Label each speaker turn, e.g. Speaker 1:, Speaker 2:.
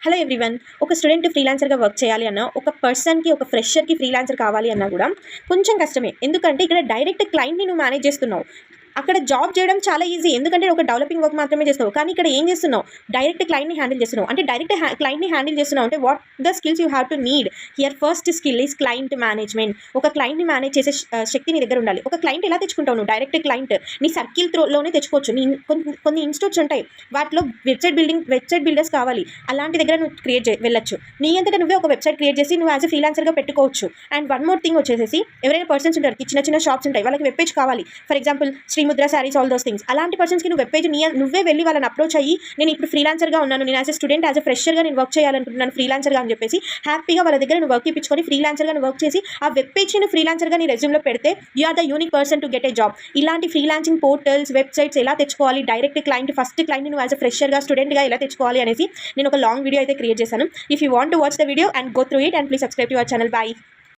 Speaker 1: Hello everyone. ఒక student ఫ్రీలాన్సర్‌గా work చేయాలి అన్నా, ఒక పర్సన్‌కి, ఒక ఫ్రెషర్‌కి ఫ్రీలాన్సర్ కావాలి అన్నా కూడా కొంచెం కష్టమే. ఎందుకంటే ఇక్కడ డైరెక్ట్ క్లయింట్‌ని నువ్వు మేనేజ్ చేస్తున్నావు. అక్కడ జాబ్ చేయడం చాలా ఈజీ. ఎందుకంటే ఒక డెవలపింగ్ వర్క్ మాత్రమే చేస్తావు. కానీ ఇక్కడ ఏం చేస్తున్నావు? డైరెక్ట్ క్లయింట్‌ని హ్యాండిల్ చేస్తున్నావు. అంటే డైరెక్ట్ క్లయింట్‌ని హ్యాండిల్ చేస్తున్నావు అంటే what the skills you have to need here. First skill is client management. ఒక క్లయింట్‌ని మేనేజ్ చేసే శక్తి నీ దగ్గర ఉండాలి. ఒక క్లయింట్ ఎలా తెచ్చుకుంటావు నువ్వు? డైరెక్ట్ క్లయింట్ నీ సర్కిల్ త్రోలోనే తెచ్చుకోవచ్చు. కొన్ని ఇన్స్టిట్యూట్స్ ఉంటాయి. వాటిలో వెబ్సైట్ బిల్డర్స్ కావాలి. అలాంటి దగ్గర నువ్వు వెళ్ళొచ్చు. నీ అంతటా నువ్వే ఒక వెబ్సైట్ క్రియేట్ చేసి నువ్వు యాజ్ ఎ ఫ్రీలాన్సర్‌గా పెట్టుకోవచ్చు. అండ్ వన్ మోర్ థింగ్ వచ్చేసేసి, ఎవరైనా పర్సన్స్ ఉంటారు, చిన్న చిన్న షాప్స్ ఉంటాయి, వాళ్ళకి వెబ్ పేజ్ కావాలి. For example Srimudra saris, all those things. అలాంటి పర్సన్స్కి నువ్వు వెబ్ పేజ్ నువ్వే వెళ్ళి వాళ్ళని అప్రోచ్ అయ్యి, నేను ఇప్పుడు ఫ్రీలాన్సర్గా ఉన్నాను, నేను as a student, as a ఫ్రెషర్గా నేను వర్క్ చేయాలనుకుంటున్నాను ఫ్రీలాన్సర్గా అని చెప్పేసి హ్యాపీగా వాళ్ళ దగ్గర నువ్వు వర్క్ ఇప్పించుకొని ఫ్రీలాన్సర్గా నువ్వు వర్క్ చేసి ఆ వెబ్ పేజ్ని నువ్వు ఫ్రీలాన్సర్గా నీ రెజ్యూమ్లో పెడితే you are the unique person to get a job. ఇలాంటి ఫ్రీలాన్సింగ్ పోర్టల్స్, వెబ్సైట్స్ ఎలా తెచ్చుకోవాలి, డైరెక్ట్ క్లయింట్, ఫస్ట్ క్లయింట్ నువ్వు యాజ్ ఎ ఫ్రెషర్గా, స్టూడెంట్గా ఎలా తెచ్చుకోవాలి అనేసి నేను ఒక లాంగ్ వీడియో అయితే క్రియేట్ చేశాను. If you want to watch the video and go through it, and please subscribe to our channel. By.